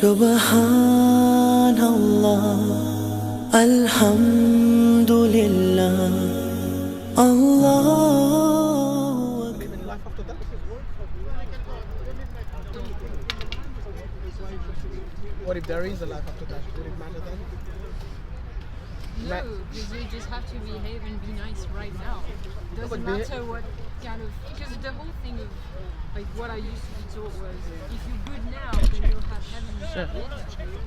Subhanallah, Alhamdulillah, Allah. Believe in life after that? What if there is a life after that? Would it matter then? No, because you just have to behave and be nice right now. Doesn't matter what kind of, because the whole thing of like what I used to be told was if you're good now, then you'll have heaven later.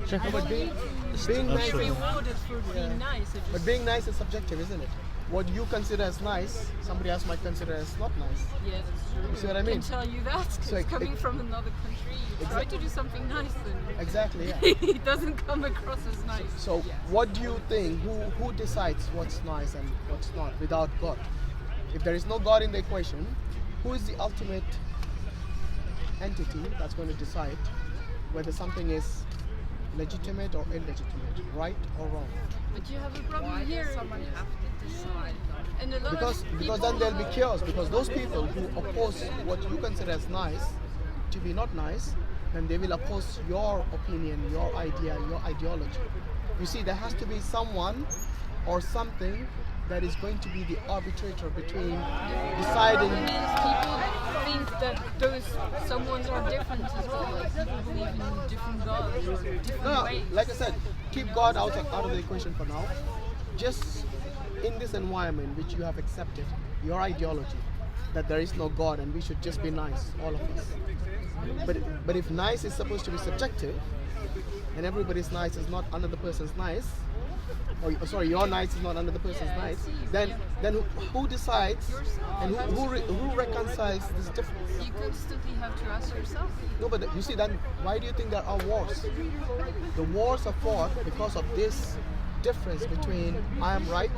Sure. I don't need to being nice, be rewarded for being nice. but being nice is subjective, isn't it? What you consider as nice, somebody else might consider as not nice. Yeah, that's true. You see what I mean? I can tell you that, because coming from another country, you try to do something nice and Exactly, yeah. it doesn't come across as nice. So what do you think, who decides what's nice and what's not without God? If there is no God in the equation, who is the ultimate entity that's going to decide whether something is legitimate or illegitimate, right or wrong? But you have a problem here. Someone have to decide. And a lot Because then there'll be chaos, because those people who oppose what you consider as nice to be not nice, then they will oppose your opinion, your idea, your ideology. You see, there has to be someone or something that is going to be the arbitrator between deciding. The problem is people think that those someones are different as well. Like people believe in different gods or different ways. Like I said, keep God out of the equation for now. Just in this environment which you have accepted, your ideology, that there is no God and we should just be nice, all of us. But if nice is supposed to be subjective, and everybody's nice is not another person's nice, or sorry, your nice is not another person's nice, then who decides and who reconciles this difference? You constantly have to ask yourself. No, but you see, then why do you think there are wars? The wars are fought because of this difference between I am right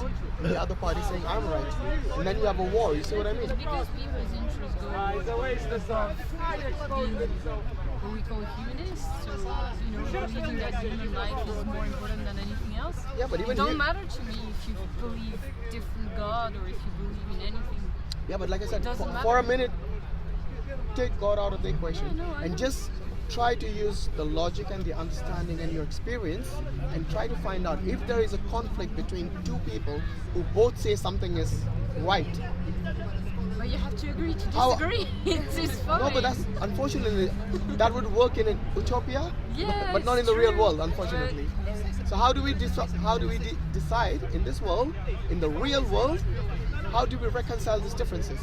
and the other party saying I'm right, and then you have a war. You see what I mean? Because people's interests go above being what we call humanists, or believing that human life is more important than anything else. Yeah, but even it don't matter to me if you believe different God or if you believe in anything. Yeah, but like I said, for a matter. minute, take God out of the equation and just try to use the logic and the understanding and your experience and try to find out if there is a conflict between two people who both say something is right. But you have to agree to disagree. It's fine. No, but that's unfortunately that would work in an utopia, but not in the real world, unfortunately. So how do we decide in this world, in the real world, how do we reconcile these differences?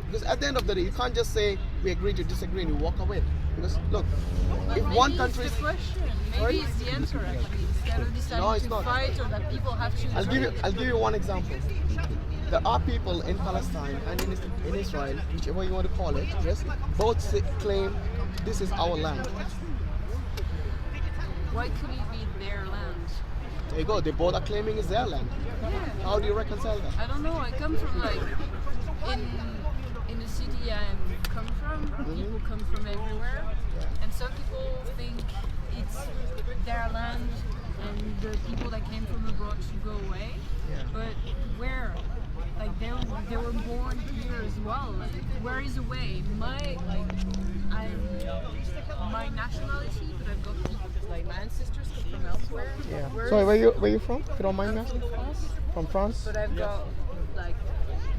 Because at the end of the day, you can't just say we agree to disagree and you walk away. Because look, if one country is the question, maybe it's the answer actually. Instead of deciding to fight or that people have to. I'll give you one example. There are people in Palestine and in Israel, whichever you want to call it, yes, both claim this is our land. Why couldn't it be their land? There you go. They both are claiming it's their land. Yeah. How do you reconcile that? I don't know. I come from in the city I come from. People come from everywhere, and some people think it's their land, and the people that came from abroad should go away. Yeah. But where? Like they were born here as well. Like, where is away? My nationality, but I've got people like my ancestors come from elsewhere. Yeah. Sorry, where you from? If you don't mind me asking. From France. From France. But I've got like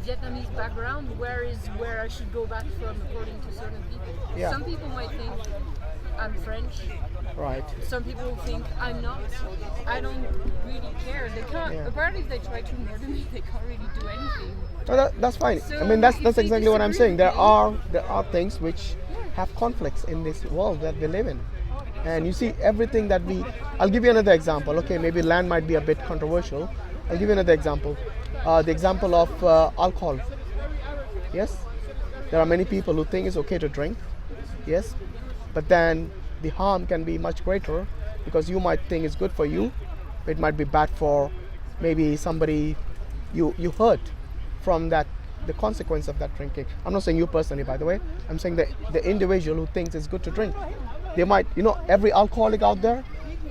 Vietnamese background. Where I should go back from according to certain people. Yeah. Some people might think I'm French. Right. Some people think I'm not. I don't really care. They can't. Yeah. Apparently, if they try to murder me, they can't really do anything. No, that's fine. So I mean, that's if they exactly what I'm saying. disagree There are things which have conflicts in this world that we live in, and you see everything that I'll give you another example. Okay, maybe land might be a bit controversial. I'll give you another example. The example of alcohol. Yes, there are many people who think it's okay to drink. Yes, but then the harm can be much greater because you might think it's good for you, but it might be bad for maybe somebody you hurt from that, the consequence of that drinking. I'm not saying you personally, by the way. I'm saying that the individual who thinks it's good to drink. They might, every alcoholic out there,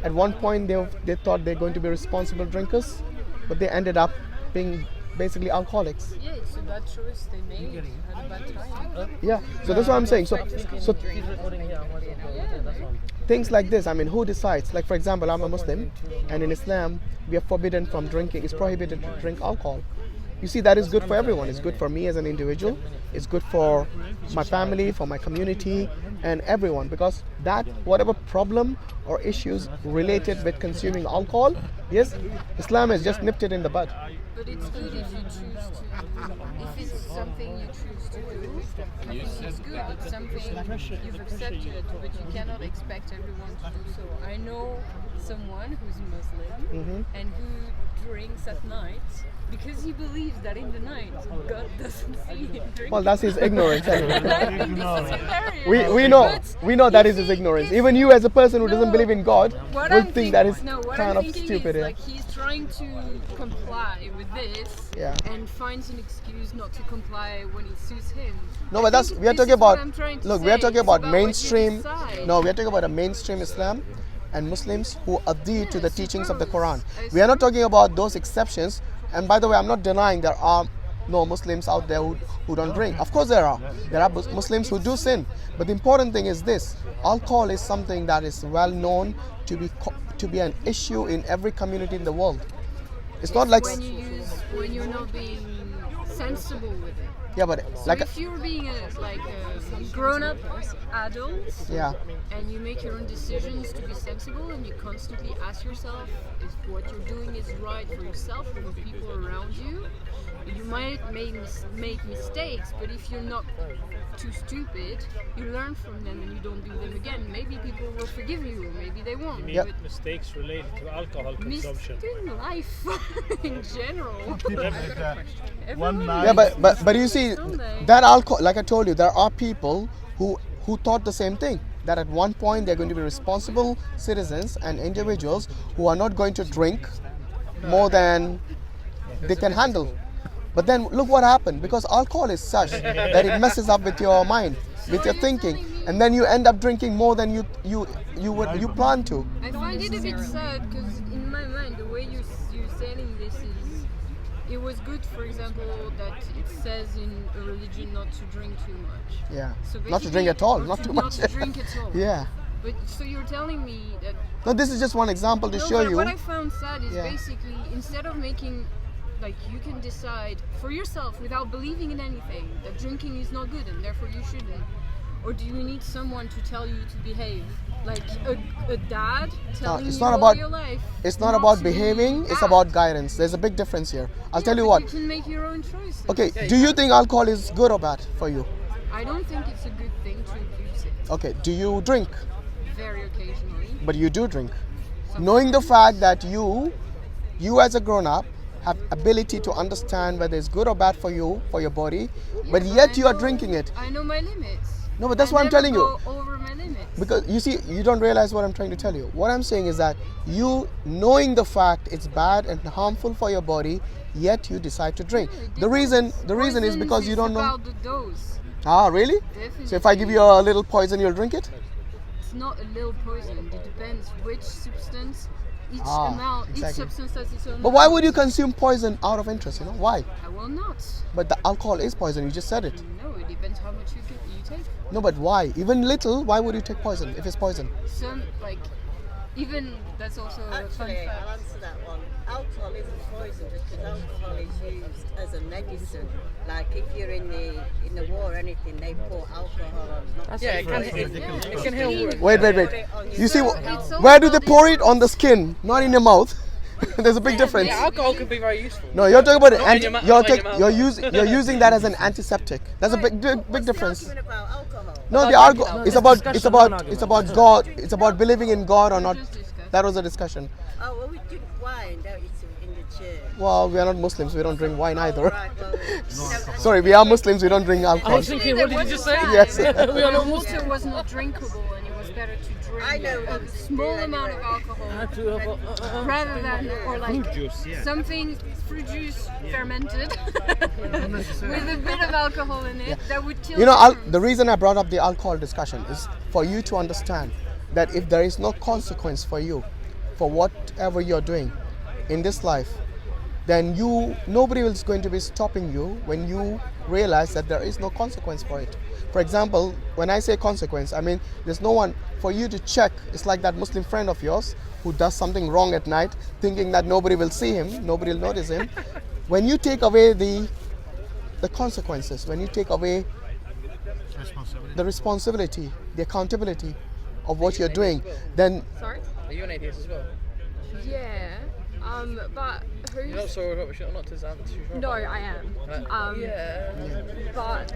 at one point they thought they're going to be responsible drinkers, but they ended up being basically alcoholics. Yeah, it's a bad choice they made at a bad time. Yeah, so that's what I'm saying. So things like this, I mean, who decides? Like, for example, I'm a Muslim, and in Islam, we are forbidden from drinking, it's prohibited to drink alcohol. You see, that is good for everyone. It's good for me as an individual, it's good for my family, for my community, and everyone, because that, whatever problem or issues related with consuming alcohol, yes, Islam has just nipped it in the bud. But it's good if you choose to, if it's something you choose to do, I think it's good. It's something you've accepted, but you cannot expect everyone to do so. I know someone who's Muslim and who drinks at night because he believes that in the night God doesn't see him drinking. Well, that's his ignorance. Anyway. I think this is hilarious. we know that is his ignorance. Even you, as a person who doesn't believe in God, What will I'm think that is what kind I'm of thinking stupid. is, Yeah. like, he's trying to comply with this and finds an excuse not to comply when it suits him. No, but we are talking about. Look, we are talking about mainstream. No, we are talking about a mainstream Islam and Muslims who adhere to the teachings of the Quran. We are not talking about those exceptions. And by the way, I'm not denying there are no Muslims out there who don't drink. Of course there are. There are Muslims who do sin. But the important thing is this: alcohol is something that is well known to be an issue in every community in the world. It's not like when you're not being sensible with it. Yeah, but So if you're being a grown-up adult, and you make your own decisions to be sensible, and you constantly ask yourself if what you're doing is right for yourself and the people around you, you might make mistakes, but if you're not too stupid, you learn from them and you don't do them again. Maybe people will forgive you, or maybe they won't. But mistakes related to alcohol consumption. In life, in general. Yeah, but you see, that alcohol, like I told you, there are people who thought the same thing, that at one point they're going to be responsible citizens and individuals who are not going to drink more than they can handle. But then look what happened, because alcohol is such that it messes up with your mind, with your thinking, and then you end up drinking more than you plan to. I find it a bit sad, because in my mind, the way you're saying this is, it was good, for example, that it says in a religion not to drink too much. Yeah. So not to drink at all, not too much. Not to drink at all. Yeah. But so you're telling me that. No, this is just one example to show you. What I found sad is basically, instead of making, like, you can decide for yourself without believing in anything that drinking is not good and therefore you shouldn't. Or do you need someone to tell you to behave? Like a dad telling you all your life. It's not about behaving, it's about guidance. There's a big difference here. I'll tell you what. You can make your own choices. Okay, do you think alcohol is good or bad for you? I don't think it's a good thing to abuse it. Okay, do you drink? Very occasionally. But you do drink. Knowing the fact that you as a grown-up, have ability to understand whether it's good or bad for you, for your body, but yet you are drinking it. I know my limits. No, but that's what I'm telling you. Over my limits. Because you see, you don't realize what I'm trying to tell you. What I'm saying is that you, knowing the fact it's bad and harmful for your body, yet you decide to drink. The reason is because you don't know. About the dose. Ah, really? Definitely. So if I give you a little poison, you'll drink it? It's not a little poison. It depends which substance. Each amount, each substance has its own. But why would you consume poison out of interest? Why? I will not. But the alcohol is poison. You just said it. No, it depends how much you take. No, but why? Even little. Why would you take poison if it's poison? Some even that's also a fun fact. I'll answer that one. Alcohol isn't poison just because alcohol is used as a medicine. Like if you're in the war or anything, they pour alcohol on. It can help. Wait. You see, where do they pour it? On the skin, not in your mouth. There's a big difference. Yeah, alcohol can be very useful. No, you're talking about you're using that as an antiseptic. That's a big difference. Talking about alcohol. No, the argument it's about God. It's about believing in God or not. That was a discussion. Oh, well, we drink wine, don't you, in the church? Well, we are not Muslims. We don't drink wine either. Right, well, Sorry, we are Muslims. We don't drink I alcohol. was thinking, what did you just say? Yes. We are not The Muslims. water was not drinkable, and it was better to drink I know a small amount of alcohol rather than, or like Fruit juice, something fruit juice fermented with a bit of alcohol in it that would kill. The reason I brought up the alcohol discussion is for you to understand that if there is no consequence for you for whatever you're doing in this life, then nobody is going to be stopping you when you realize that there is no consequence for it. For example, when I say consequence, I mean there's no one for you to check. It's like that Muslim friend of yours who does something wrong at night, thinking that nobody will see him, nobody will notice him. When you take away the consequences, when you take away the responsibility, the accountability of what you're doing, then Sorry? Are you an atheist as well? Yeah. But You're not who's... sure not to answer. No, I am. Yeah. But,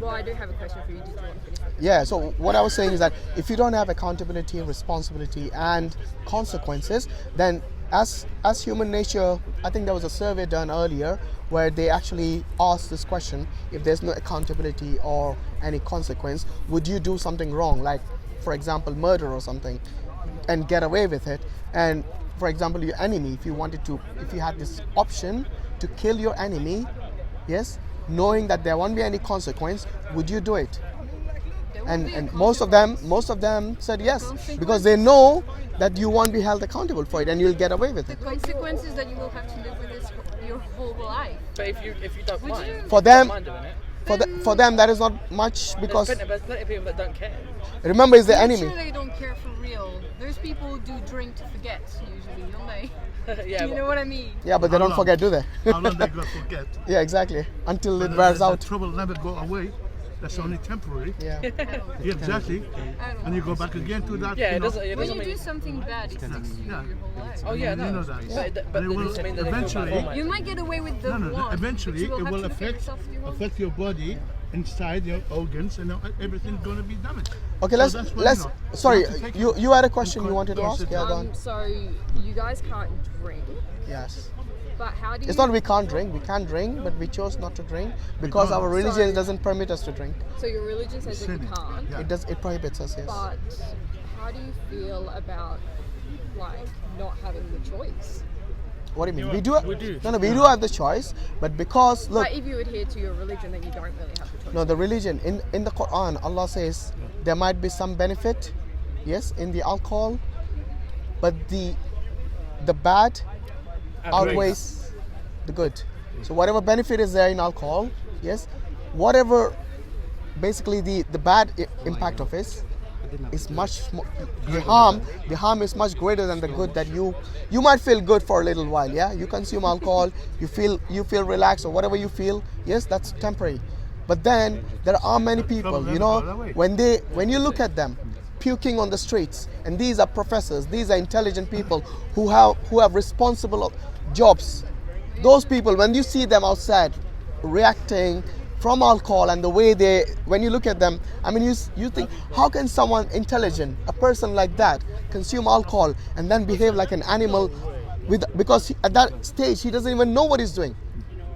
well, I do have a question for you. Did you want to finish it? yeah, so what I was saying is that if you don't have accountability, responsibility and consequences, then as human nature, I think there was a survey done earlier where they actually asked this question: if there's no accountability or any consequence, would you do something wrong, like for example murder or something, and get away with it? And for example, your enemy, if you had this option to kill your enemy, yes, knowing that there won't be any consequence, would you do it? There won't be a And most of them said yes, because they know that you won't be held accountable for it and you'll get away with The it. consequences that you will have to live with this your whole life. But if you don't Would mind, you- For if you them- don't mind doing it, For them that is not much, because there's plenty of people that don't care. remember, it's the I'm enemy. sure they don't care for real. There's people who do drink to forget usually, don't they? Yeah. You know what I mean? Yeah, but they don't forget, do they? How long they gonna forget? Yeah, exactly. Until it But wears the out. trouble never go away. That's only temporary. Yeah. Yeah, exactly. I don't And you know. go back again to that. Yeah, you it know. doesn't. It When doesn't you do mean. something bad, it sticks to you Yeah. your whole life. Oh yeah, You no. know that. But And it it will doesn't mean that they go eventually- back home, You might get away with the No, one. eventually but you it have will to look at affect yourself your whole affect your body inside your organs, and everything's going to be damaged. Okay, So that's why, let's. you know, Sorry, you have to take you had a question you con- wanted to ask? Yeah, go on. So you guys can't drink, Yes. but how do you? It's not we can't drink. We can drink, but we chose not to drink because our religion So- doesn't permit us to drink. So your religion says that you Sinning. can't. Yeah. It prohibits us. Yes. But how do you feel about like not having the choice? What do you mean? We do. No, we do have the choice, but because look, Like if you adhere to your religion, then you don't really have the choice. no, the religion in the Quran, Allah says there might be some benefit, yes, in the alcohol, but the bad outweighs the good. So whatever benefit is there in alcohol, yes, whatever basically the bad impact of it is much more, the harm is much greater than the good. That you might feel good for a little while, yeah, you consume alcohol, you feel relaxed or whatever you feel, yes, that's temporary. But then there are many people, you know, when you look at them puking on the streets, and these are professors, these are intelligent people who have responsible jobs. Those people, when you see them outside reacting from alcohol and the way when you look at them, I mean, you think, how can someone intelligent, a person like that, consume alcohol and then behave like an animal? Because at that stage he doesn't even know what he's doing.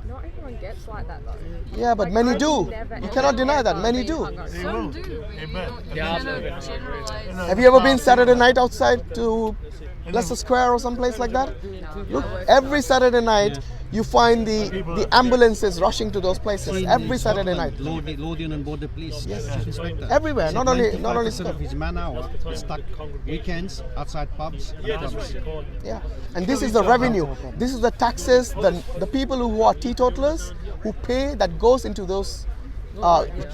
Not everyone gets like that though. Yeah, but Like, many I've do. never, You ever, cannot deny that. ever Many been do. hungover. They Some will. do. But you Amen. don't- you Yeah, cannot absolutely. generalize. Have you ever been Saturday night outside to Leicester Square or someplace like that? Look, every Saturday night you find the ambulances rushing to those places. Every Saturday night. Lothian and Border Police. Yes, Inspector. Everywhere, not only 95% of his man hour is stuck weekends outside pubs and clubs. Yeah, and this is the revenue. This is the taxes. The people who are teetotalers who pay, that goes into those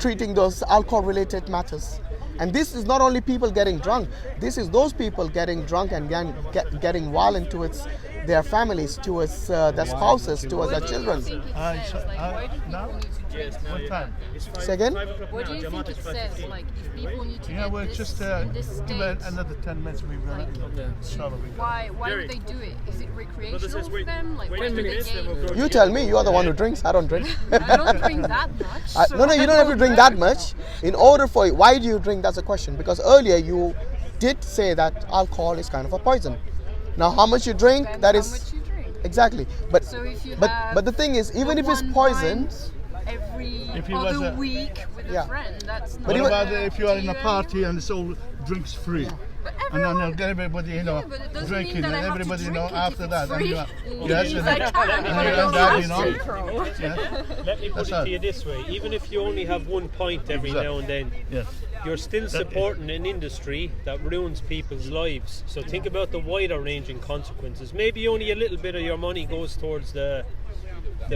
treating those alcohol-related matters. And this is not only people getting drunk. This is those people getting drunk and getting violent towards their families, towards their spouses, towards their What do you children. think it says? Like, why do people need to drink? What time? Say again? What do you think it says? Like, if people need to Yeah, get well, this just in this give state, it another 10 minutes. We've run out. why would they do it? Is it recreational for them? Like, what do they gain? You tell me. You are the one who drinks. I don't drink. I don't drink that much. No, you don't have to drink that much. In order for it, why do you drink? That's a question. Because earlier you did say that alcohol is kind of a poison. Now, how much you drink? Depends That how is much you drink. exactly. But So if you but have but the thing is, even the if it's one poison, pint every If he was other a- week with Yeah. a friend, that's not. What even- about if you are in a Do party and it's all drinks free? But And then everyone, they'll get everybody, you know, yeah, but it doesn't drinking, mean that and I have to everybody, you drink know, it after if that, it's and free. you are, It yes, means and I then- can, and but you I end don't up, have you know, to. yes, Let me put That's it right. to you this way: even if you only have one pint every now and then, yes. you're still supporting an industry that ruins people's lives. So think about the wider ranging consequences. Maybe only a little bit of your money goes towards the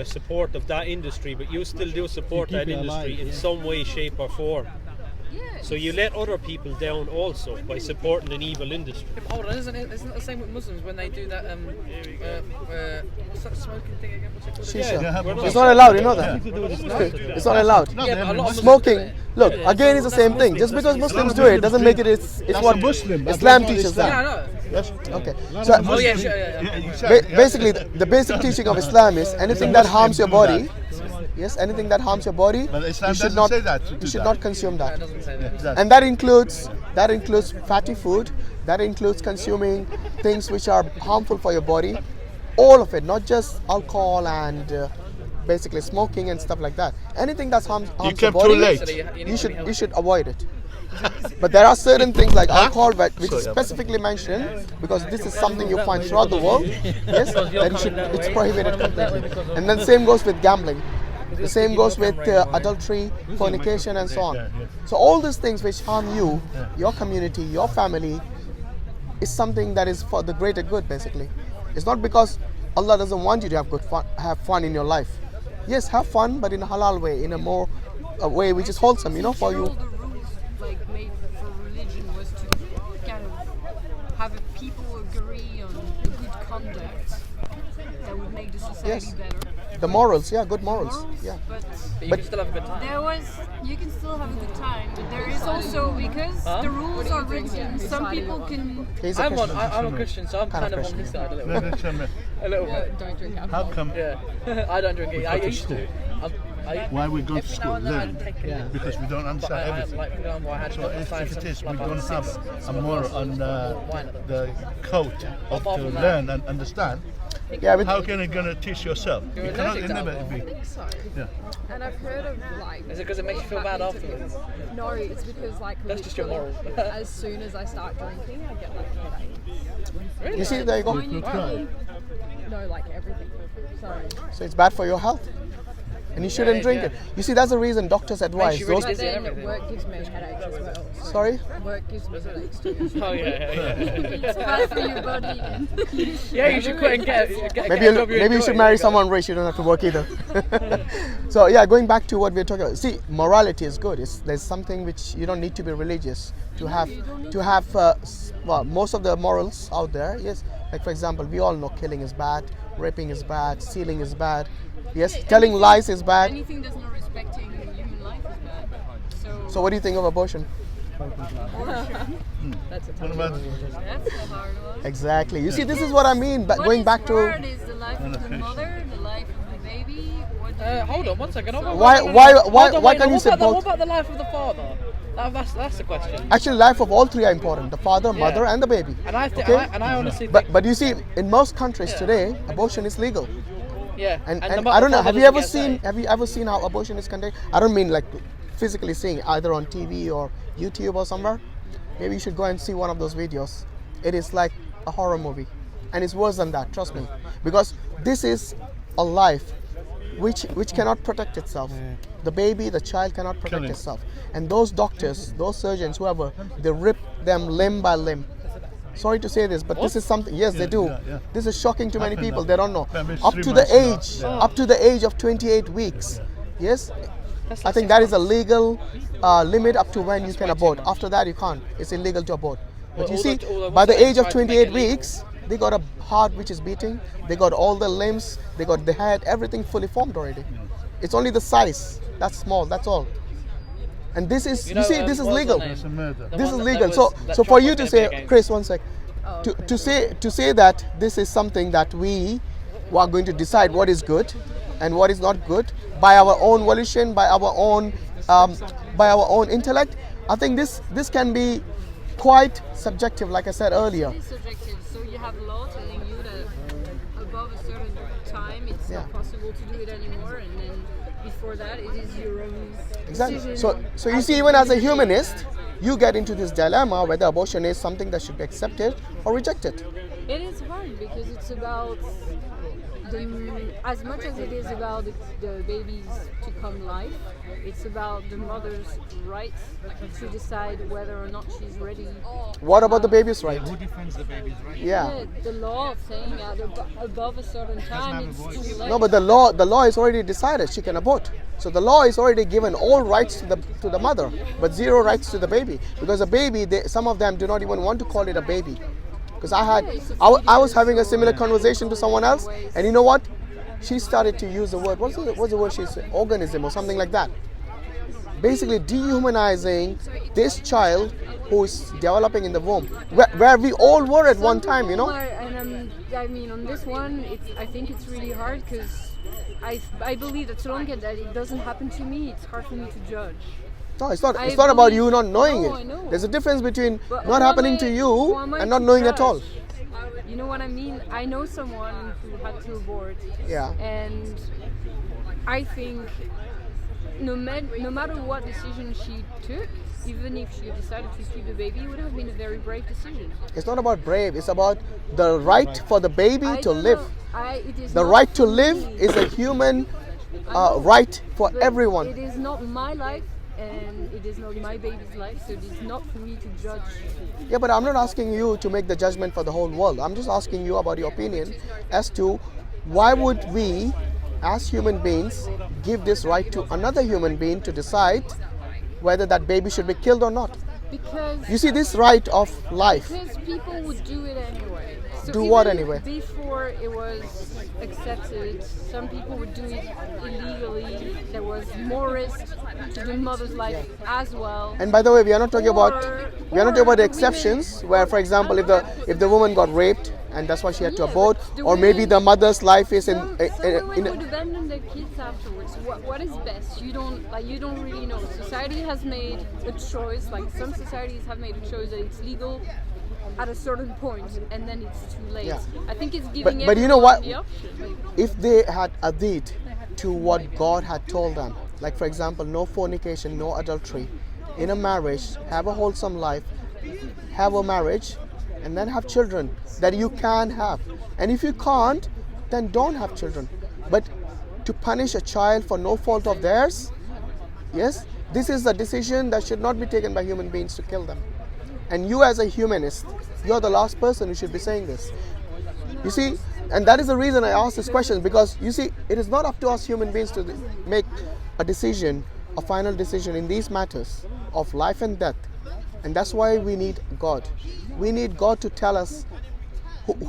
support of that industry, but you still do support You keep that it industry alive, in some way, shape or form. So you let other people down also by supporting an evil industry. Yeah, but hold on, isn't it the same with Muslims when they do that? What's that smoking thing again? What's it called? Shisha. It's not allowed, you know that. It's not allowed. Yeah, but a lot of Smoking. Look, again, it's the same thing. Just because Muslims do it doesn't make it. It's what Muslim. Islam teaches Yeah, I that. know. Yes. Okay. So Oh yeah, sure, yeah. basically, the basic teaching of Islam is anything that harms your body. Yes, anything that harms your body, But Islam you should doesn't not. say that to You do should that. not consume that. It doesn't say that. And that includes fatty food, that includes consuming things which are harmful for your body, all of it, not just alcohol and basically smoking and stuff like that. Anything that harms your came body, too late. So you you should avoid it. But there are certain things like alcohol which is specifically mentioned because this is something you find throughout the world. Yes, that it's prohibited completely. And then same goes with gambling. The same goes with adultery, fornication, and so on. So all these things which harm you, your community, your family, is something that is for the greater good. Basically, it's not because Allah doesn't want you to have fun in your life. Yes, have fun, but in a halal way, in a way which is wholesome, you know, for you. All the rules like made for religion was to kind of have people agree on a good conduct that would make the society Yes. better. The morals, yeah, good morals, yeah. But But you can still have a good time. you can still have a good time, but there is also because the rules are written. Some people can. He's a I'm Christian. a Christian, so I'm kind of on his side a little Let bit. it tell me, A little bit. Don't drink how alcohol. come? Yeah. I don't drink it. I go to used to. Why we go to Every now school? and then Learn. I'd take it. Because we don't But understand I everything. like, for example, I had So if find it some, is, we like, don't have some a more on wine at them. the code of Apart to from that- learn and understand. Yeah, but How can you gonna teach yourself? You're You cannot allergic to never alcohol. be. So, Yeah. and I've heard of like. Is it because it makes you feel bad afterwards? No, it's because like. That's just your literally, moral. as soon as I start drinking, I get like headaches. you see, there you go. No, like everything. Sorry. So it's bad for your health, and you shouldn't drink it. You see, that's the reason doctors advise you really those. But dizzy and then everything. work gives me headaches as well. So Sorry. work gives me headaches too. Oh yeah. It's bad for your body. Yeah, you should quit and get Maybe a job you maybe you enjoy. should marry someone rich. You don't have to work either. So yeah, going back to what we're talking about. See, morality is good. There's something which you don't need to be religious to have. Well, most of the morals out there. Yes, like for example, we all know killing is bad, raping is bad, stealing is bad. Yes, telling lies is bad. Anything that's not respecting human life is bad. So what do you think of abortion? That's a What tough about That's the hard one. Exactly. You see, this is what I mean. But What going is back to hard is the life of the mother, the life of the baby. What do you Hold on one second. why can't you say What both? about the life of the father? That's the question. Actually, life of all three are important: the father, mother, and the baby. And I think, Okay? and I honestly think, But you see, in most countries today, abortion is legal. yeah. And the I don't know. father Have you doesn't ever get a seen? say. Have you ever seen how abortion is conducted? I don't mean like physically seeing it, either on TV or YouTube or somewhere. Maybe you should go and see one of those videos. It is like a horror movie, and it's worse than that. Trust me, because this is a life which cannot protect itself. The baby, the child cannot protect itself, and those doctors, those surgeons, whoever, they rip them limb by limb. Sorry to say this, but this is something. Yes, they do. yeah. This is shocking to many Happened people. now. They don't know. Maybe it's Up 3 to the months now. age, up to the age of 28 weeks. Yes, I think that is a legal limit up to when you can abort. After that, you can't. It's illegal to abort. But you see, by the age of 28 weeks, they got a heart which is beating. They got all the limbs. They got the head. Everything fully formed already. It's only the size that's small. That's all. And this is, you see, this is legal. it's a murder? This is legal. So for you to say, Chris, one sec, to say that this is something that we are going to decide what is good and what is not good by our own volition, by our own intellect. I think this can be quite subjective, like I said earlier. It is subjective. So you have law telling you that above a certain time it's Yeah. not possible to do it anymore, and then before that it is your own Exactly. decision. So you see, even as a humanist, you get into this dilemma whether abortion is something that should be accepted or rejected. It is hard because it's about as much as it is about the babies to come life, it's about the mother's right to decide whether or not she's ready. What about the baby's right? Who defends the baby's right? Yeah. The law saying at above a certain time it's too late. No, but the law is already decided she can abort. So the law is already given all rights to the mother, but zero rights to the baby. Because a baby, some of them do not even want to call it a baby. Because I was having a similar conversation to someone else, and you know what? She started to use the word, what's the word she said? Organism or something like that. Basically dehumanizing this child who is developing in the womb, where we all were at one time, you know. And I mean, on this one, I think it's really hard because I believe that so long as that it doesn't happen to me, it's hard for me to judge. No, it's not about you not knowing No, I it. know. There's a difference between But not happening to you and not knowing at all. You know what I mean? I know someone who had to abort. Yeah. And I think no matter what decision she took, even if she decided to keep the baby, it would have been a very brave decision. It's not about brave. It's about the right for the baby I to don't live. know. It is The not right to for live me. is a human I know, right for but everyone. It is not my life, and it is not my baby's life, so it is not for me to judge. Yeah, but I'm not asking you to make the judgment for the whole world. I'm just asking you about your opinion as to why would we, as human beings, give this right to another human being to decide whether that baby should be killed or not. Because You see, this right of life. Because people would do it anyway. So Do what even anyway? Before it was accepted, some people would do it illegally. There was more risk to the mother's life as well. And by the way, we are not talking about Or the exceptions where, for example, if the woman got raped and that's why she had to abort, or maybe the mother's life is Some women would abandon their kids afterwards. What is best? You don't really know. Society has made a choice. Like some societies have made a choice that it's legal at a certain point, and then it's too late. Yeah. I think it's giving But you know what? the option. If they had adhered to what God had told them, like for example, no fornication, no adultery, in a marriage, have a wholesome life, have a marriage, and then have children that you can have. And if you can't, then don't have children. But to punish a child for no fault of theirs, yes, this is a decision that should not be taken by human beings to kill them. And you as a humanist, you're the last person who should be saying this. You see, and that is the reason I ask this question, because you see, it is not up to us human beings to make a decision, a final decision in these matters of life and death. And that's why we need God. We need God to tell us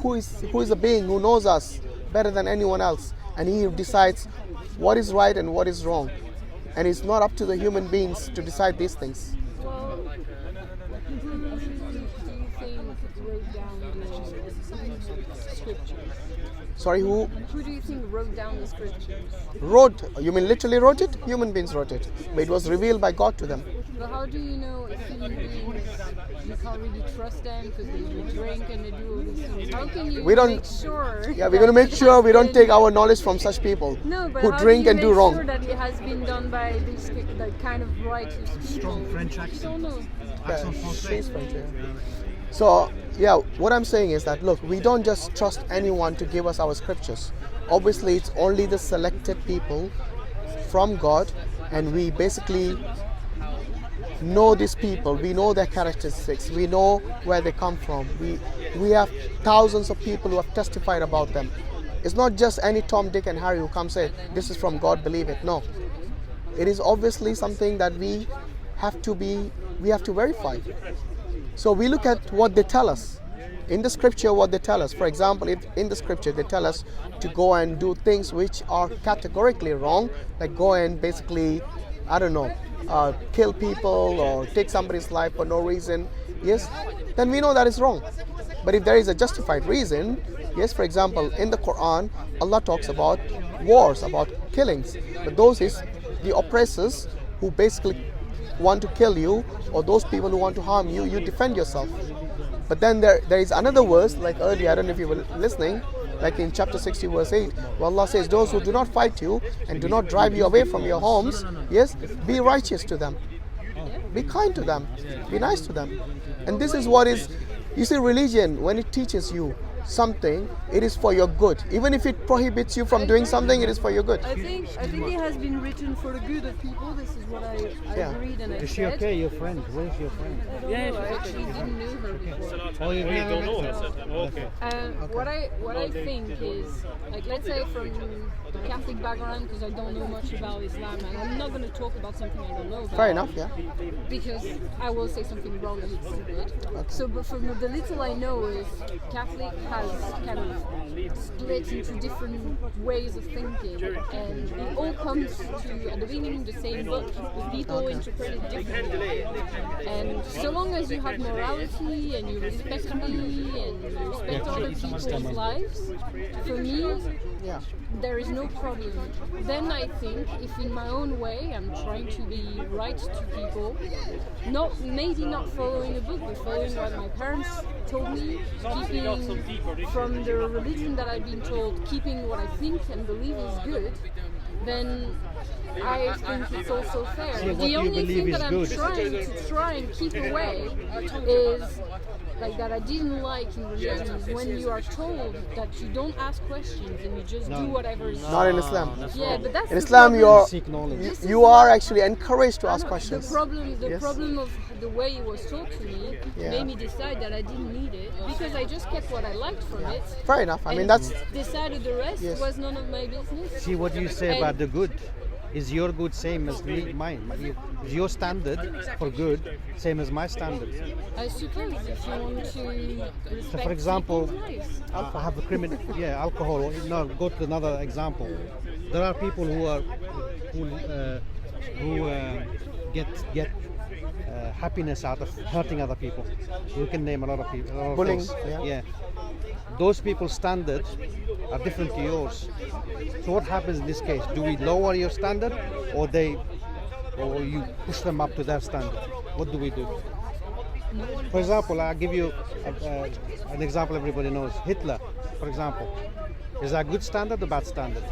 who is a being who knows us better than anyone else, and He decides what is right and what is wrong. And it's not up to the human beings to decide these things. Well, who do you think wrote down the scriptures? Sorry, who Who do you think wrote down the scriptures? wrote? You mean literally wrote it? Human beings wrote it. But it was revealed by God to them. But how do you know if human beings, you can't really trust them because they do drink and they do all these things? How can you We don't- make sure? Yeah, we're going to make sure we don't take our knowledge from such people No, but who how drink do you and do make wrong. sure that it has been done by this kind of righteous people? Strong French You accent. don't know. Accent français. She's French, yeah. So, yeah, what I'm saying is that, look, we don't just trust anyone to give us our scriptures. Obviously, it's only the selected people from God, and we basically know these people. We know their characteristics. We know where they come from. We have thousands of people who have testified about them. It's not just any Tom, Dick, and Harry who come say, this is from God, believe it. No. It is obviously something that we have to verify. So we look at what they tell us. In the scripture, what they tell us. For example, if in the scripture they tell us to go and do things which are categorically wrong, like go and basically, I don't know, kill people or take somebody's life for no reason, yes, then we know that is wrong. But if there is a justified reason, yes, for example, in the Quran, Allah talks about wars, about killings. But those is the oppressors who basically want to kill you, or those people who want to harm you, you defend yourself. But then there is another verse, like earlier, I don't know if you were listening, like in chapter 60 verse 8, where Allah says, those who do not fight you and do not drive you away from your homes, yes, be righteous to them, be kind to them, be nice to them. And this is what is, you see, religion, when it teaches you something, it is for your good. Even if it prohibits you from doing something, it is for your good. I think it has been written for the good of people. This is what I agreed and I Is she said. okay, your friend? Where's your friend? I actually didn't know her before. Oh, you You don't know. know. Okay. What I think is, like, let's say from a Catholic background, because I don't know much about Islam, and I'm not going to talk about something I don't know about. Fair enough, yeah. Because I will say something wrong and it's stupid. So, but from the little I know is Catholic has kind of split into different ways of thinking, and it all comes to at the beginning the same book, but people interpret it differently. And so long as you have morality and you respect me and you respect other people's lives, for me, Yeah. there is no problem. Then I think if in my own way I'm trying to be right to people, maybe not following a book, but following what my parents told me, keeping from the religion that I've been told, keeping what I think and believe is good, then I think it's also fair. See, what The you only believe thing is that I'm good. trying to keep away is like that I didn't like in religion is when you are told that you don't ask questions and you just do whatever is Not in Islam. yeah, but that's In the Islam, problem. Seek knowledge. This is you are not- actually encouraged to ask questions. The Yes. problem of the way it was taught to me Yeah. made me decide that I didn't need it because I just kept what I liked from it. Fair enough. I mean, and that's decided the rest Yes. was none of my business. See what you say And- about the good. Is your good same as mine? Is your standard for good same as my standard? I suppose if you want to respect So, for example, people's lives. I have a criminal. Yeah, alcohol. No, go to another example. There are people who get happiness out of hurting other people. We can name a lot of people. A lot of Bullying, things. yeah. Those people's standards are different to yours. So what happens in this case? Do we lower your standard, or you push them up to their standard? What do we do? For example, I'll give you an example everybody knows. Hitler, for example. Is that a good standard or bad standard?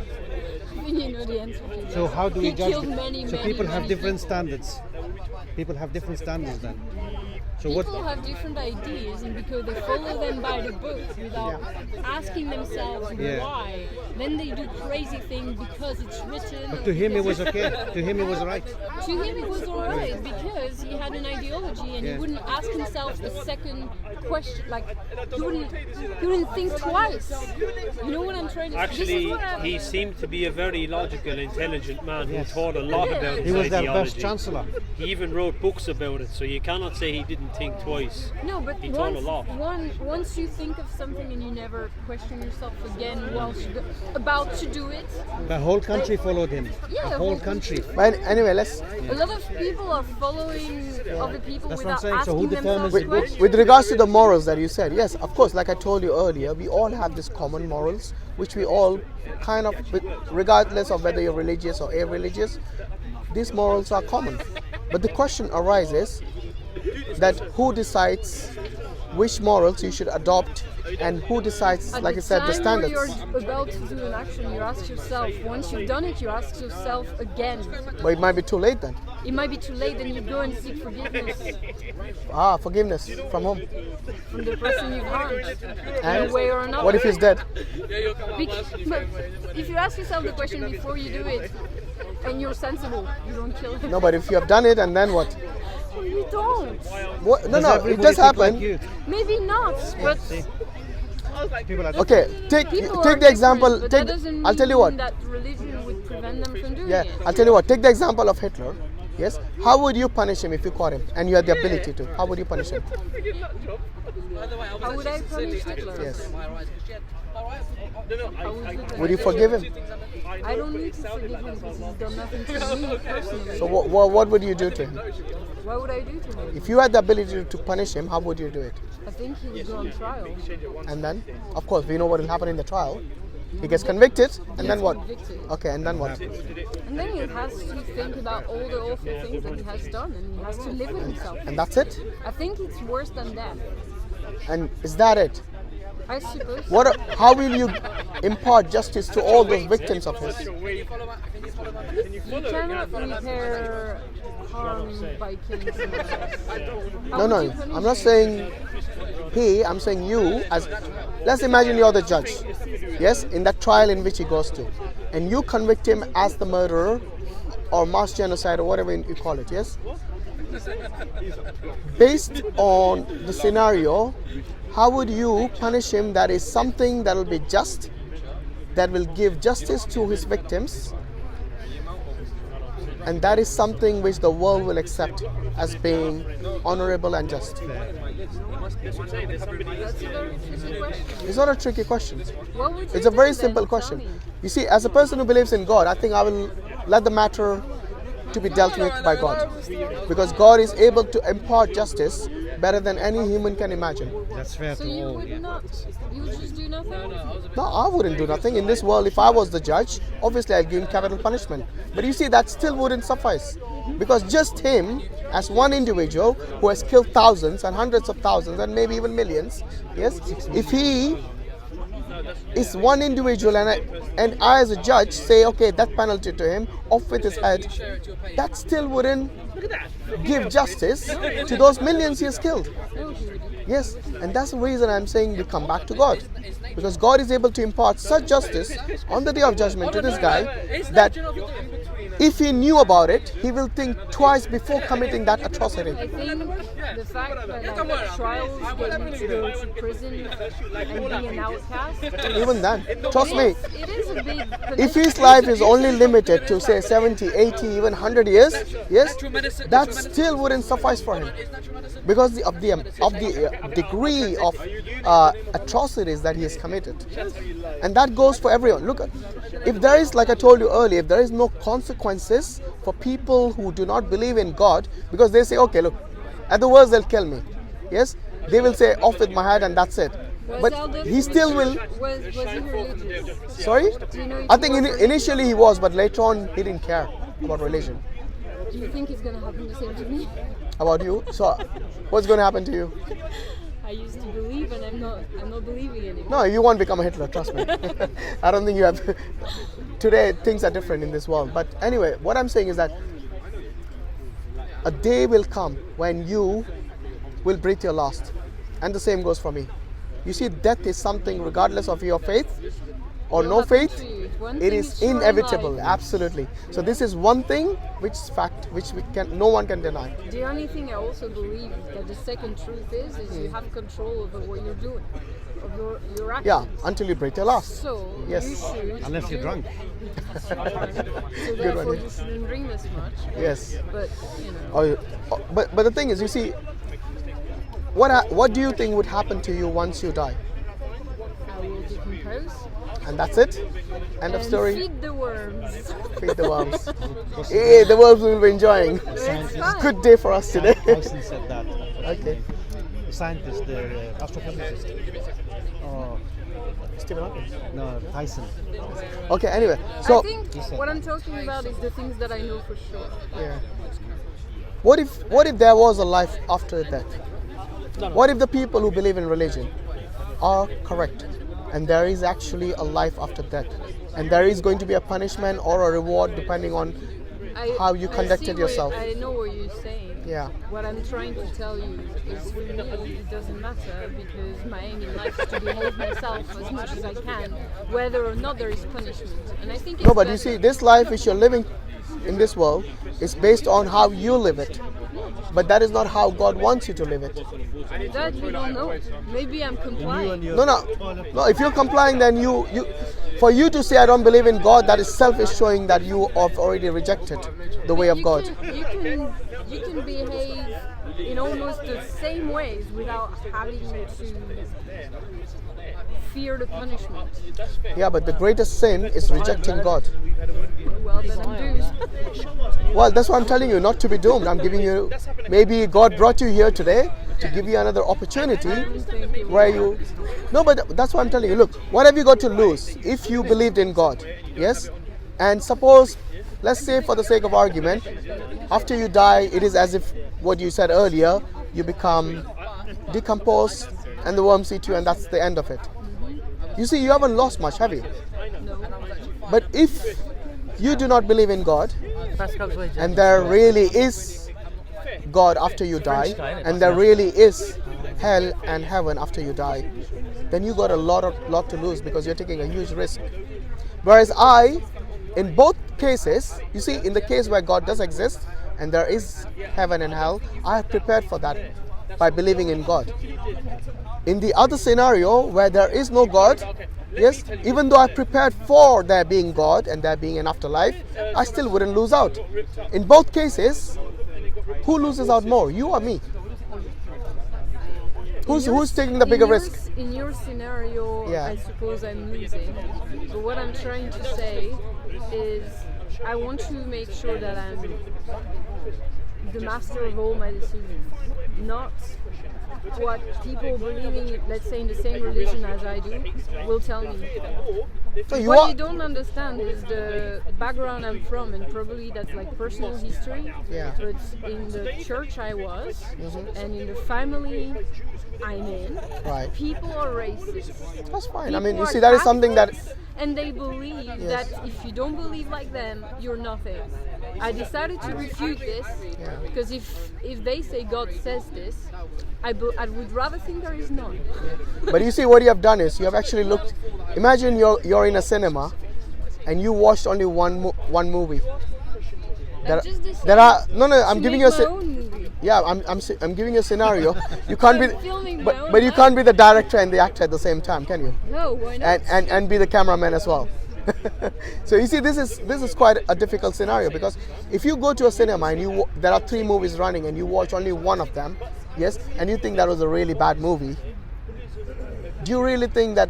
You know the answer to that. So how do we He judge? killed many, So many, people have many different people. standards. People have different standards then. So what? People have different ideas, and because they follow them by the book without asking themselves Yeah. why, then they do crazy things because it's written. But to him it was okay. To him it was right. To him it was alright because he had an ideology and Yeah. he wouldn't ask himself a second question. Like he wouldn't think twice. You know what I'm trying to say? Actually, he seemed to be a very logical, intelligent man who Yes. thought a lot Yeah. about He his was their ideology. best chancellor. He even wrote books about it, so you cannot say he didn't think twice. No, but He thought a lot. once you think of something and you never question yourself again whilst you're about to do it. The whole country followed him. Yeah, The whole country. But anyway, let's A lot of people are following other people That's what I'm without saying. So who asking determines themselves it? questions. with regards to the morals that you said, yes, of course, like I told you earlier, we all have this common morals, which we all kind of, regardless of whether you're religious or irreligious, these morals are common. But the question arises that who decides which morals you should adopt and who decides, At like I said, the time where standards. you're about to do an action, you ask yourself. Once you've done it, you ask yourself again. But it might be too late then. It might be too late, then you go and seek forgiveness Forgiveness from whom? from the person you've harmed, in And a way or another. what if he's dead? But if you ask yourself the question before you do it, and you're sensible, you don't kill him. No, but if you have done it and then what? You don't. What? No, Does no, it everybody does think happen. like you? Maybe not, but See? People are Okay, take people are the different, example. But Take. that doesn't I'll tell you mean what. that religion would prevent them from doing Yeah, it. I'll tell you what. Take the example of Hitler. Yes. How would you punish him if you caught him and you had the ability to? How would you punish him? How would I punish Hitler? Yes. How would you Would you forgive him? I don't need to forgive him because he's done nothing to me personally. So what would you do to him? What would I do to him? If you had the ability to punish him, how would you do it? I think he would go on trial. And then, of course, we know what will happen in the trial. He gets convicted, and then what? Convicted. Okay, and then what? And then he has to think about all the awful things that he has done and he has to live with himself. And that's it? I think it's worse than death. And is that it? I suppose. How will you impart justice to all those victims of his? You cannot repair harm by killing someone else. How No, would no, you punish I'm not him? saying he, I'm saying you as let's imagine you're the judge, yes, in that trial in which he goes to, and you convict him as the murderer or mass genocide or whatever you call it, yes. Based on the scenario, how would you punish him? That is something that will be just, that will give justice to his victims, and that is something which the world will accept as being honorable and just. That's a very tricky question. It's not a tricky question. What would you It's a do very then? simple Tell question. me. You see, as a person who believes in God, I think I will let the matter to be dealt with by God, because God is able to impart justice better than any human can imagine. That's fair So to you all. would not, you would just do nothing? No, I wouldn't do nothing. In this world, if I was the judge, obviously I'd give him capital punishment. But you see, that still wouldn't suffice, because just him, as one individual who has killed thousands and hundreds of thousands and maybe even millions, yes, if he is one individual and I as a judge say, okay, that penalty to him, off with his head, that still wouldn't give justice to those millions he has killed. Yes, and that's the reason I'm saying we come back to God, because God is able to impart such justice on the day of judgment to this guy that if he knew about it, he will think twice before committing that atrocity. I think the fact that like, trials get you to go to prison and be an outcast, Even then, trust me, it is a big if his life is only limited to say 70, 80, even 100 years, yes, that still wouldn't suffice for him, because of the degree of atrocities that he has committed. And that goes for everyone. Look, if there is, like I told you earlier, if there is no consequences for people who do not believe in God, because they say, okay, look, at the worst they'll kill me, yes, they will say off with my head and that's it. But he still will. Was he religious? Sorry? Do you know if I he think was religious? initially he was, but later on he didn't care about religion. Do you think it's gonna happen the same to me? About you? So, what's going to happen to you? I used to believe and I'm not believing anymore. No, you won't become a Hitler, trust me. I don't think you have. Today, things are different in this world. But anyway, what I'm saying is that a day will come when you will breathe your last. And the same goes for me. You see, death is something, regardless of your faith or no faith, it is inevitable, absolutely. So this is one thing which is fact, which no one can deny. The only thing I also believe that the second truth is you have control over what you're doing, of your actions. Yeah, until you breathe your last. So Yes. you should Unless you're drunk. So therefore you shouldn't drink this much. Yes. But you know. But the thing is, you see, what do you think would happen to you once you die? I will decompose. And that's it? End of And story? feed the worms. Feed the worms. Hey, the worms will be enjoying. It's fine. Good day for us today. Tyson said that. Okay. The scientist, the astrophysicist. Oh, Stephen Hawking. no, Tyson. Okay, anyway. I So, think what I'm talking about is the things that I know for sure. yeah. What if there was a life after death? What if the people who believe in religion are correct and there is actually a life after death and there is going to be a punishment or a reward depending on how you conducted yourself? I know what you're saying. Yeah. What I'm trying to tell you is for me it doesn't matter because my aim in life is to behave myself as much as I can, whether or not there is punishment. And I think it's No, but you better. see, this life which you're living in this world is based on how you live it. But that is not how God wants you to live it. That we don't know. Maybe I'm complying. No. If you're complying, then for you to say I don't believe in God, that is selfish, showing that you have already rejected the way of God. You can behave in almost the same ways without having to fear the punishment. Yeah, but the greatest sin is rejecting God. Well, then I'm doomed. Well, that's what I'm telling you, not to be doomed. I'm giving you, maybe God brought you here today to give you another opportunity where you... No, but that's what I'm telling you. Look, what have you got to lose if you believed in God? Yes? And suppose, let's say for the sake of argument, after you die, it is as if what you said earlier, you become decomposed and the worms eat you and that's the end of it. You see, you haven't lost much, have you? But if you do not believe in God, and there really is God after you die, and there really is hell and heaven after you die, then you got a lot to lose because you're taking a huge risk. Whereas in both cases, you see, in the case where God does exist and there is heaven and hell, I have prepared for that by believing in God. In the other scenario where there is no God, yes, even though I prepared for there being God and there being an afterlife, I still wouldn't lose out. In both cases, who loses out more, you or me? Who's taking the bigger risk? In your scenario, Yeah. I suppose I'm losing. But what I'm trying to say is I want to make sure that I'm the master of all my decisions, not what people believing, let's say, in the same religion as I do, will tell me. So What you don't understand is the background I'm from, and probably that's like personal history. Yeah. But in the church I was, and in the family I'm in, Right. people are racist. That's fine. I mean, People you see, are that is something that... tactless, and they believe that if you don't believe like them, you're nothing. I decided to refute this because if they say God says this, I would rather think there is none. But you see, what you have done is you have actually looked. Imagine you're in a cinema, and you watched only one movie. There are no. I'm giving you a I'm giving you a scenario. You can't be, but you can't be the director and the actor at the same time, can you? No, why not? And be the cameraman as well. So you see, this is quite a difficult scenario, because if you go to a cinema and there are 3 movies running and you watch only one of them, yes, and you think that was a really bad movie, do you really think that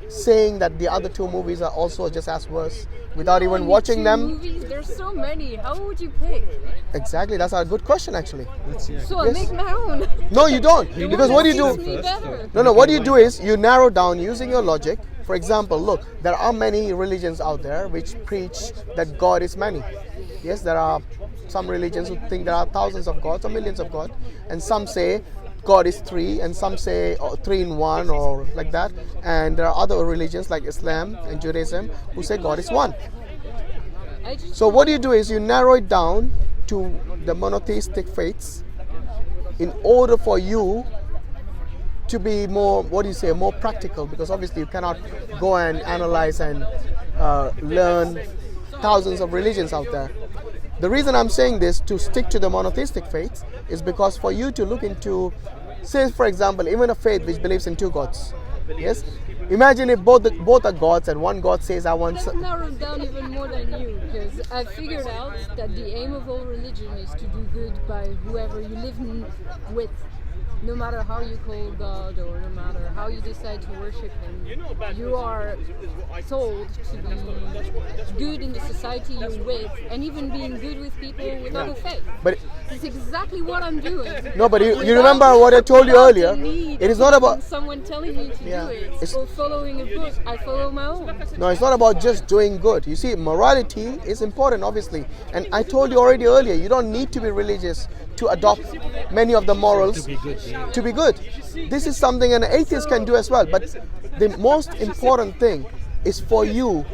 saying that the other 2 movies are also just as worse without even watching them? Movies, there's so many. How would you pick? Exactly, that's a good question actually. So I make my own. No, you don't. Because what do you do? Me better. No, what you do is you narrow down using your logic. For example, look, there are many religions out there which preach that God is many. Yes, there are some religions who think there are thousands of gods or millions of gods, and some say God is 3, and some say 3 in 1 or like that. And there are other religions like Islam and Judaism who say God is 1. So what you do is you narrow it down to the monotheistic faiths in order for you to be more, more practical, because obviously you cannot go and analyze and learn thousands of religions out there. The reason I'm saying this, to stick to the monotheistic faiths, is because for you to look into, say for example, even a faith which believes in 2 gods, yes? Imagine if both are gods and one God says, I want... That narrowed down even more than you, because I figured out that the aim of all religion is to do good by whoever you live with. No matter how you call God, or no matter how you decide to worship Him, you are told to be good in the society you're with, and even being good with people with other faith. But it's exactly what I'm doing. No, but you remember what I told you earlier. It is not about someone telling me to do it or following a book. I follow my own. No, it's not about just doing good. You see, morality is important, obviously. And I told you already earlier, you don't need to be religious to adopt many of the morals to be good. This is something an atheist can do as well. But the most important thing is for you,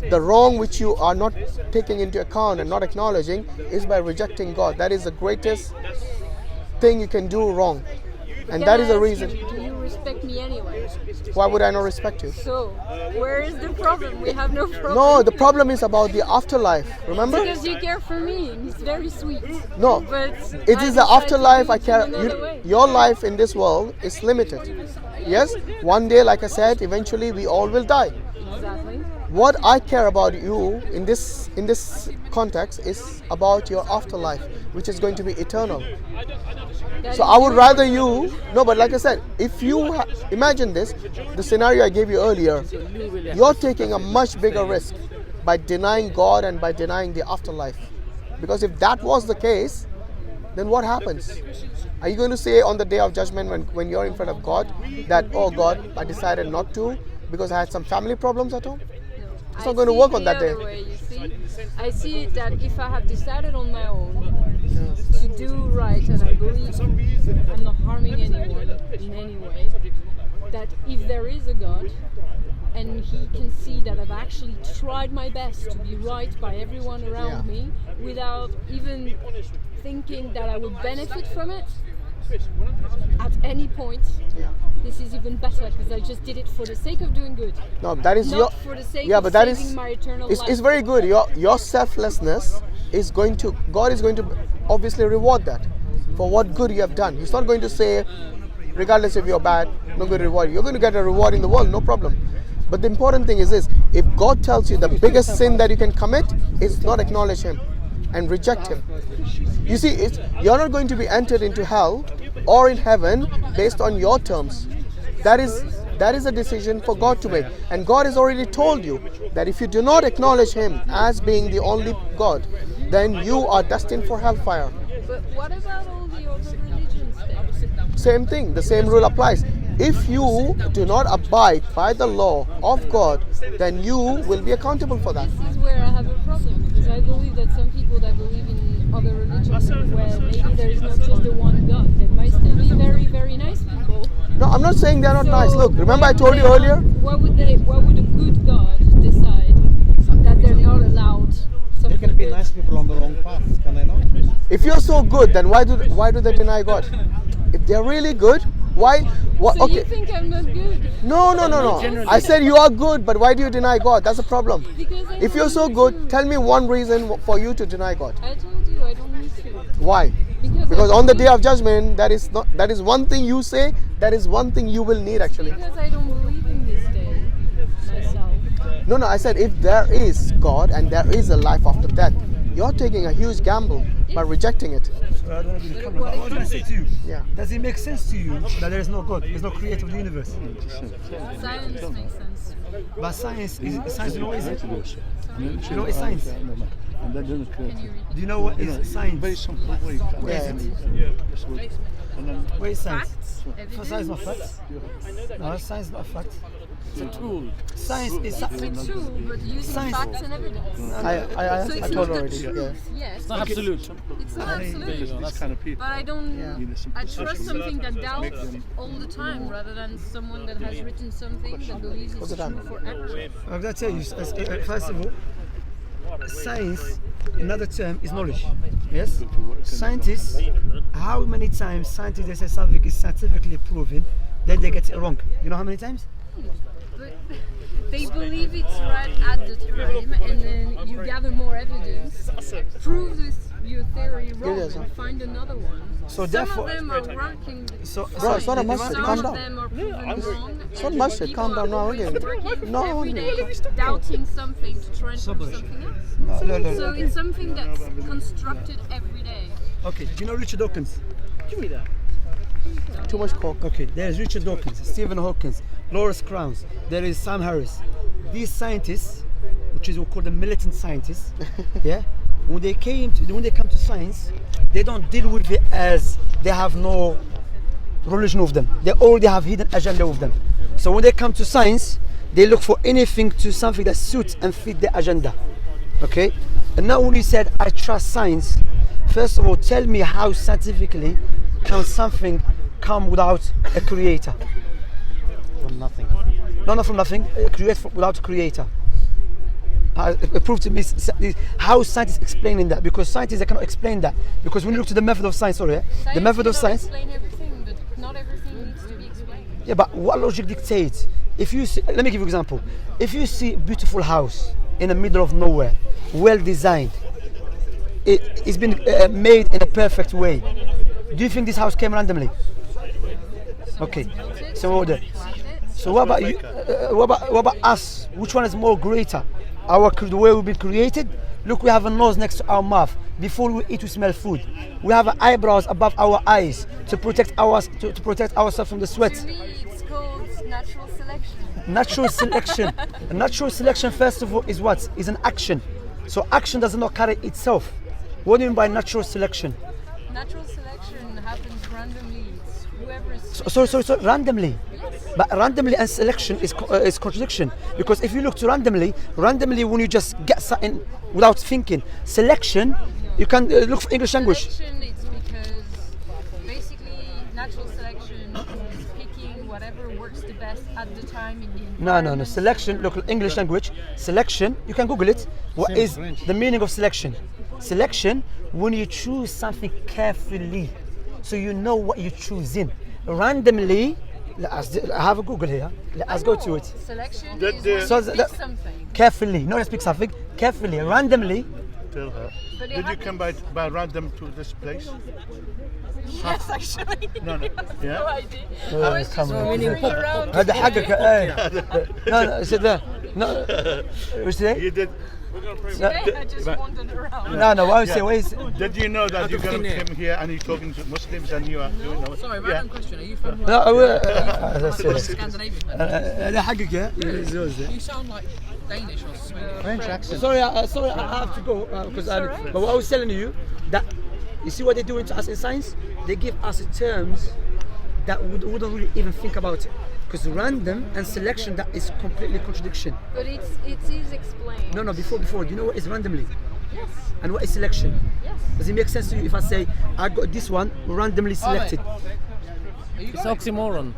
the wrong which you are not taking into account and not acknowledging is by rejecting God. That is the greatest thing you can do wrong. And that is the reason. Do you respect me anyway? Why would I not respect you? So, where is the problem? We have no problem. No, the problem is about the afterlife. Remember? Because you care for me, and it's very sweet. No, but it is the afterlife I care. Your life in this world is limited. Yes, one day, like I said, eventually we all will die. Exactly. What I care about you in this context is about your afterlife, which is going to be eternal. So I would rather you, no, but like I said, if you imagine this, the scenario I gave you earlier, you're taking a much bigger risk by denying God and by denying the afterlife. Because if that was the case, then what happens? Are you going to say on the day of judgment when you're in front of God that, oh God, I decided not to because I had some family problems at home? It's not going to work on that day. Way, you see? I see that if I have decided on my own to do right, and I believe I'm not harming anyone in any way, that if there is a God and He can see that I've actually tried my best to be right by everyone around me without even thinking that I would benefit from it, at any point, this is even better because I just did it for the sake of doing good. No, that is Not your. for the sake Yeah, of but that saving is. my eternal It's life. very good. Your selflessness is going to. God is going to obviously reward that for what good you have done. He's not going to say, regardless if you're bad, not going to reward you. You're going to get a reward in the world, no problem. But the important thing is this: if God tells you the biggest sin that you can commit is not acknowledge Him and reject Him. You see, you're not going to be entered into hell or in heaven based on your terms. That is a decision for God to make. And God has already told you that if you do not acknowledge Him as being the only God, then you are destined for hellfire. But what about all the other religions then? Same thing, the same rule applies. If you do not abide by the law of God, then you will be accountable for that. This is where I have a problem because I believe that some people that believe in other religions where maybe there is not just the one God, there might still be very, very nice people. No, I'm not saying they're not So nice. Look, remember why I would told you they not- earlier? Why would a good God decide that they're not allowed There something can be good? nice people on the wrong path, can they not? If you're so good, then why do they deny God? If they're really good, why? What? So Okay. you think I'm not good? No. I said you are good, but why do you deny God? That's a problem. Because I If you're don't so need good, to. tell me one reason for you to deny God. I told you I don't need to. Why? Because on the day of judgment, that is one thing you say, that is one thing you will need actually. Because I don't believe in this day myself. No, I said if there is God and there is a life after death, you're taking a huge gamble by rejecting it. I don't know if you come, but I was going to say to you, Yeah. does it make sense to you that there is no God, there's no creator of the universe? Science makes sense. But science, you know what is it? You know what is science? And that doesn't Can you read? Do you know what is science? very simple way. Yeah. And then What is science? Facts? For science is not fact. No, science is not a fact. it's a tool. Science is It's a tool, but using Science. facts and evidence. I So it's told not the already. truth, Yeah. yes. It's not absolute. It's not absolute. These kind of people. But I don't. need some I trust perception. something that Make doubts them- all the time, rather than someone that has written something that believes it's the time? true forever. I'm going to tell you, first of all, science, another term is knowledge. Yes? Scientists, how many times scientists they say something is scientifically proven, then they get it wrong? You know how many times? But they believe it's right at the time, and then you gather more evidence, prove your theory wrong, yes, and find another one. So Some therefore- of them are working. So, Bro, it's not a mustard. Some Calm of down. them are proven wrong. It's not and mustard. people Calm down. are No, always okay. working No, every okay. day, doubting something to try and prove something else. no. So it's something that's constructed every day. Okay, do you know Richard Dawkins? Too much coke. Okay, there's Richard Dawkins, Stephen Hawkins, Lawrence Krauss, there is Sam Harris. These scientists, which is what we call the militant scientists, yeah, when they come to science, they don't deal with it as they have no religion with them. They already have hidden agenda with them. So when they come to science, they look for anything to something that suits and fit their agenda. Okay? And now when you said I trust science, first of all, tell me how scientifically can something come without a creator? From nothing. No, not from nothing. Without a creator. Prove to me how scientists explaining that, because scientists they cannot explain that, because when you look to the method of science, the method of cannot science. explain everything, but not everything needs to be explained. Yeah, but what logic dictates? If you see, let me give you an example. If you see a beautiful house in the middle of nowhere, well designed, it's been made in a perfect way. Do you think this house came randomly? Okay. So what about you? What about us? Which one is more greater? The way we've been created. Look, we have a nose next to our mouth. Before we eat, we smell food. We have eyebrows above our eyes to protect ourselves from the sweat. To me, it's called natural selection. Natural selection. Natural selection, first of all, is what? Is an action. So action does not carry itself. What do you mean by natural selection? Natural selection happens randomly. It's whoever is. So randomly. But randomly and selection is contradiction, because if you look to randomly when you just get something without thinking. Selection, you can look for English language. Selection, it's because basically natural selection is picking whatever works the best at the time in the environment. No. Selection, look, English language. Selection, you can Google it. What is the meaning of selection? Selection, when you choose something carefully. so you know what you're choosing. Randomly, I have a Google here. Let's go to it. Selection That is the- when So you the- pick something. Carefully, not speak something. Carefully, randomly. Tell her. But it Did you happens. come by random to this place? Yes, actually. No, no. No Yeah. idea. I was just come on. wandering around. هذا حقك no sit there no what's that You did. Today I just wandered around. no why Yeah. say why is Did you know that you're going to thin air. come here and you're talking to Muslims and you are doing all Sorry, yeah. random question. Are you from no Scandinavian? هذا حقك يا You sound like Danish or Swedish. French accent. sorry I have to go because but what I was telling you that you see what they're doing to us in science, they give us terms that we wouldn't really even think about it, because random and selection, that is completely contradiction. But it is explained. No, before do you know what is randomly Yes. and what is selection? Yes. Does it make sense to you if I say I got this one randomly selected? It's oxymoron.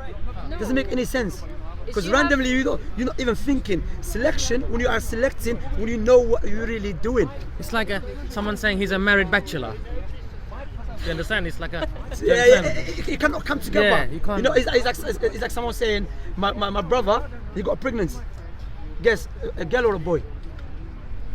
Doesn't make any sense. Because you have- randomly you're not even thinking. Selection, when you are selecting, when you know what you're really doing. It's like someone saying he's a married bachelor. You understand? It's like a. It cannot come together. Yeah, you can't. You know, it's like someone saying, my brother, he got pregnant. Guess, a girl or a boy?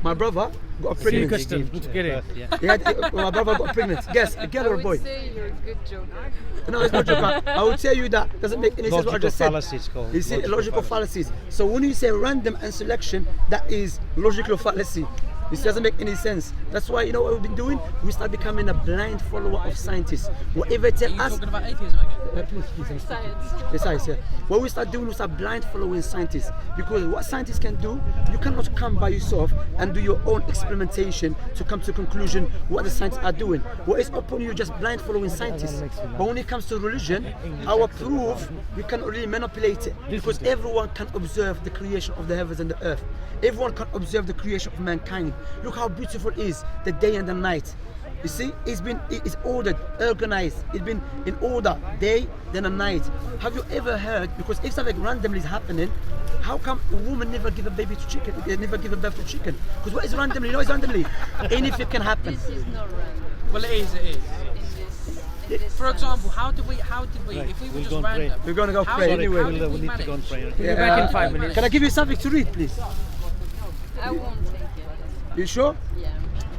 My brother got Silly pregnant. question. Good to get it. Yeah. My brother got pregnant. Guess, a girl I or a would boy? say you're a good joker. No, it's not joke. I will tell you that doesn't make any sense what I Logical just said. fallacy it's called. You see, Logical logical fallacies. So when you say random and selection, that is logical fallacy. This doesn't make any sense. That's why, you know what we've been doing? We start becoming a blind follower of scientists. Whatever they Are tell you us. talking about atheism again? Please. Science. The science, yeah. What we start doing, we start blind following scientists, because what scientists can do, you cannot come by yourself and do your own experimentation to come to a conclusion what the scientists are doing. What is upon you, just blind following scientists. But when it comes to religion, our proof, you cannot really manipulate it, because everyone can observe the creation of the heavens and the earth. Everyone can observe the creation of mankind. Look how beautiful it is, the day and the night. You see, it's ordered, organized. It's been in order, day, then a night. Have you ever heard? Because if something randomly is happening, how come a woman never give a baby to chicken? Never give a birth to chicken? Because what is randomly? You know, it's randomly. Anything can happen. This is not random. Well, it is. It is. In this For science. example, how did we? If we were we'll just go and pray. random? We're gonna go how pray did- anyway. how did We'll we need to go and manage? pray. We'll be back in 5 Yeah. minutes. Can I give you something to read, please? I won't take it. You sure? Yeah.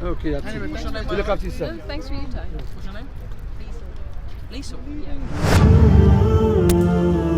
Okay, that's Anyway, it. what's your name? You look after yourself. No, thanks for your time. What's your name? Lisa. Yeah.